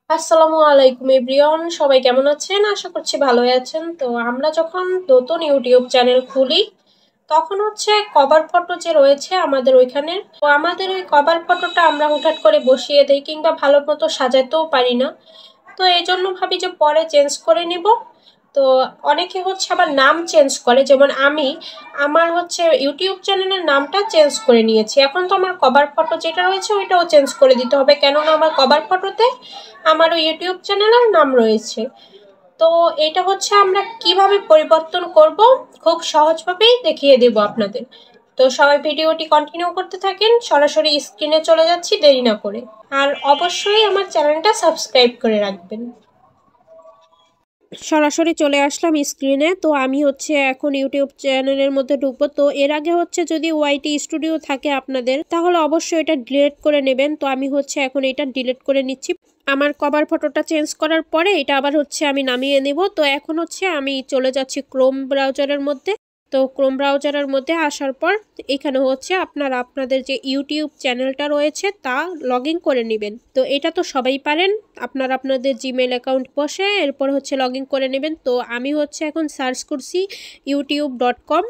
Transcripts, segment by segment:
আসসালামু আলাইকুম এভরিওয়ান, সবাই কেমন আছেন? আশা করছি ভালোই আছেন। তো আমরা যখন নতুন ইউটিউব চ্যানেল খুলি তখন কভার ফটো যে রয়েছে আমাদের ওইখানে, তো আমাদের ওই কভার ফটোটা আমরা হুটহাট করে বসিয়ে দেই কিংবা ভালো মতো সাজাতেও পারি না। তো এই জন্য ভাবি যে পরে চেঞ্জ করে নিব। তো অনেকে আবার নাম চেঞ্জ করে, যেমন আমি আমার ইউটিউব চ্যানেলের নামটা চেঞ্জ করে নিয়েছি। এখন তো আমার কভার ফটো যেটা রয়েছে ওইটাও চেঞ্জ করে দিতে হবে, কেননা আমার কভার ফটোতে আমার ওই ইউটিউব চ্যানেলের নাম রয়েছে। তো এটা আমরা কিভাবে পরিবর্তন করব খুব সহজভাবেই দেখিয়ে দেব আপনাদের। তো সবাই ভিডিওটি কন্টিনিউ করতে থাকেন, সরাসরি স্ক্রিনে চলে যাচ্ছি দেরি না করে। আর অবশ্যই আমার চ্যানেলটা সাবস্ক্রাইব করে রাখবেন। সরাসরি চলে আসলাম স্ক্রিনে। তো আমি এখন ইউটিউব চ্যানেলের মধ্যে ঢুকবো। তো এর আগে যদি ওয়াইটি স্টুডিও থাকে আপনাদের, তাহলে অবশ্যই এটা ডিলিট করে নেবেন। তো আমি এখন এটা ডিলিট করে নিচ্ছি। আমার কভার ফটোটা চেঞ্জ করার পরে এটা আবার আমি নামিয়ে নেব। তো এখন আমি চলে যাচ্ছি ক্রোম ব্রাউজারের মধ্যে। তো ক্রোম ব্রাউজারের মধ্যে আসার পর এখানে আপনারা আপনাদের যে ইউটিউব চ্যানেলটা রয়েছে তা লগ ইন করে নেবেন। তো এটা তো সবাই পারেন, আপনারা আপনাদের জিমেল অ্যাকাউন্ট বসে এরপর লগ ইন করে নেবেন। তো আমি এখন সার্চ করছি youtube.com।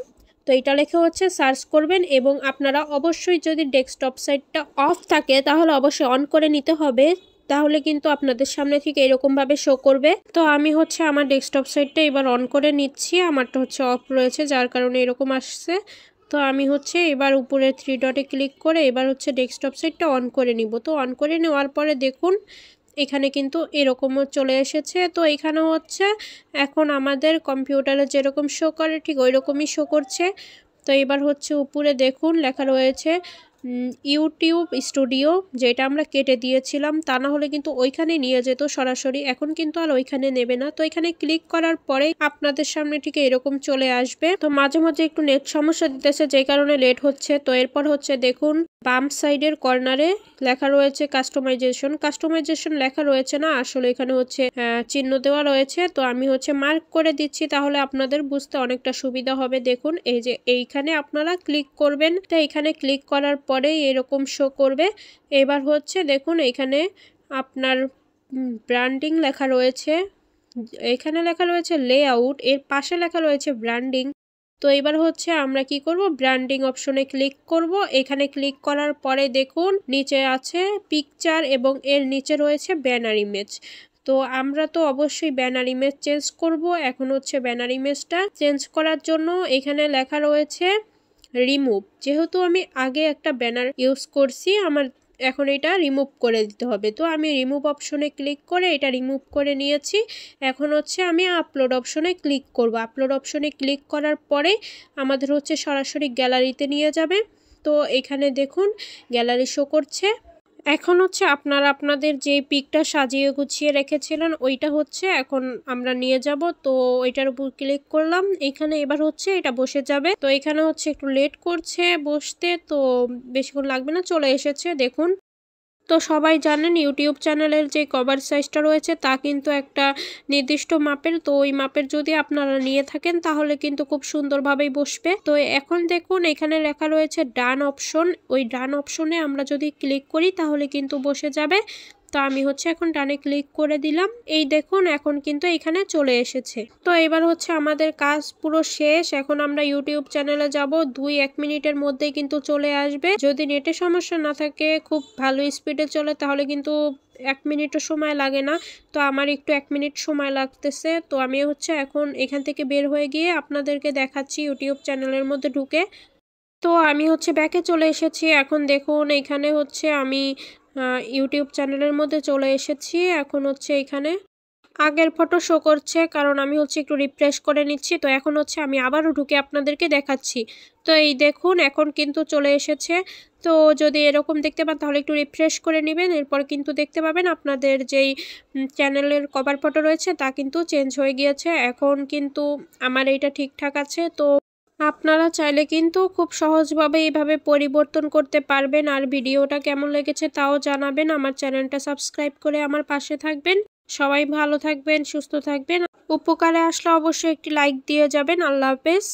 তো এটা লেখে সার্চ করবেন এবং আপনারা অবশ্যই যদি ডেস্কটপ সাইটটা অফ থাকে তাহলে অবশ্যই অন করে নিতে হবে, তাহলে কিন্তু আপনাদের সামনে ঠিক এরকমভাবে শো করবে। তো আমি আমার ডেস্কটপ সাইটটা এবার অন করে নিচ্ছি। আমারটা অফ রয়েছে যার কারণে এরকম আসছে। তো আমি এবার উপরে থ্রি ডটে ক্লিক করে এবার ডেস্কটপ সাইটটা অন করে নিব। তো অন করে নেওয়ার পরে দেখুন এখানে কিন্তু এরকমও চলে এসেছে। তো এখানে এখন আমাদের কম্পিউটারে যেরকম শো করে ঠিক ওই রকমই শো করছে। তো এবার উপরে দেখুন লেখা রয়েছে ইউটিউব স্টুডিও, যেটা আমরা কেটে দিয়েছিলাম, তা না হলে কিন্তু ওইখানে নিয়ে যেত সরাসরি। এখন কিন্তু আর ওইখানে নেবে না। তো এখানে ক্লিক করার পরে আপনাদের সামনে ঠিক এরকম চলে আসবে। তো মাঝে মাঝে একটু নেট সমস্যা দিতেছে যে কারণে লেট হচ্ছে। তো এরপর দেখুন বাম সাইডের কর্নারে লেখা রয়েছে কাস্টমাইজেশন। কাস্টমাইজেশন লেখা রয়েছে না, আসলে এখানে চিহ্ন দেওয়া রয়েছে। তো আমি মার্ক করে দিচ্ছি, তাহলে আপনাদের বুঝতে অনেকটা সুবিধা হবে। দেখুন এই যে এইখানে আপনারা ক্লিক করবেন। তো এইখানে ক্লিক করার পরেই এরকম শো করবে। এবার দেখুন এখানে আপনার ব্র্যান্ডিং লেখা রয়েছে, এখানে লেখা রয়েছে লেআউট, এর পাশে লেখা রয়েছে ব্র্যান্ডিং। তো এবার আমরা কি করব, ব্র্যান্ডিং অপশনে ক্লিক করব। এখানে ক্লিক করার পরে দেখুন নিচে আছে পিকচার এবং এর নিচে রয়েছে ব্যানার ইমেজ। তো আমরা তো অবশ্যই ব্যানার ইমেজ চেঞ্জ করব। এখন ব্যানার ইমেজটা চেঞ্জ করার জন্য এখানে লেখা রয়েছে রিমুভ। যেহেতু আমি আগে একটা ব্যানার ইউজ করছি, আমার এখন এটা রিমুভ করে দিতে হবে। তো আমি রিমুভ অপশনে ক্লিক করে এটা রিমুভ করে নিয়েছি। এখন আমি আপলোড অপশনে ক্লিক করব। আপলোড অপশনে ক্লিক করার পরে আমাদের সরাসরি গ্যালারিতে নিয়ে যাবে। তো এখানে দেখুন গ্যালারি শো করছে। এখন আপনারা আপনাদের যে পিকটা সাজিয়ে গুছিয়ে রেখেছিলেন ওইটা এখন আমরা নিয়ে যাব। তো ওইটার উপর ক্লিক করলাম, এখানে এবার এটা বসে যাবে। তো এখানে একটু লেট করছে বসতে, তো বেশিক্ষণ লাগবে না, চলে এসেছে দেখুন। তো সবাই জানেন ইউটিউব চ্যানেলের যে কভার সাইজটা রয়েছে তা কিন্তু একটা নির্দিষ্ট মাপের। তো ওই মাপের যদি আপনারা নিয়ে থাকেন তাহলে কিন্তু খুব সুন্দরভাবেই বসবে। তো এখন দেখুন এখানে লেখা রয়েছে ডান অপশন, ওই ডান অপশনে আমরা যদি ক্লিক করি তাহলে কিন্তু বসে যাবে। তো আমি এখন ডানে ক্লিক করে দিলাম। এই দেখুন এখন কিন্তু এখানে চলে এসেছে। তো এবার আমাদের কাজ পুরো শেষ। এখন আমরা ইউটিউব চ্যানেলে যাব, 2-1 মিনিটের মধ্যেই কিন্তু চলে আসবে। যদি নেটের সমস্যা না থাকে, খুব ভালো স্পিডে চলে, তাহলে কিন্তু 1 মিনিটও সময় লাগে না। তো আমার একটু 1 মিনিট সময় লাগতেছে। তো আমি এখন এখান থেকে বের হয়ে গিয়ে আপনাদেরকে দেখাচ্ছি ইউটিউব চ্যানেলের মধ্যে ঢুকে। তো আমি ব্যাকে চলে এসেছি। এখন দেখুন এখানে আমি ইউটিউব চ্যানেলের মধ্যে চলে এসেছি। এখন এখানে আগের ফটো শো করছে, কারণ আমি একটু রিফ্রেশ করে নিচ্ছি। তো এখন আমি আবারও ঢুকে আপনাদেরকে দেখাচ্ছি। তো এই দেখুন এখন কিন্তু চলে এসেছে। তো যদি এরকম দেখতে পান তাহলে একটু রিফ্রেশ করে নেবেন, এরপর কিন্তু দেখতে পাবেন আপনাদের যেই চ্যানেলের কভার ফটো রয়েছে তা কিন্তু চেঞ্জ হয়ে গিয়েছে। এখন কিন্তু আমার এইটা ঠিকঠাক আছে। তো আপনারা চাইলে কিন্তু খুব সহজভাবে এইভাবে পরিবর্তন করতে পারবেন। আর ভিডিওটা কেমন লেগেছে তাও জানাবেন। আমার চ্যানেলটা সাবস্ক্রাইব করে আমার পাশে থাকবেন। সবাই ভালো থাকবেন, সুস্থ থাকবেন। উপকারে আসলে অবশ্যই একটি লাইক দিয়ে যাবেন। আল্লাহ হাফেজ।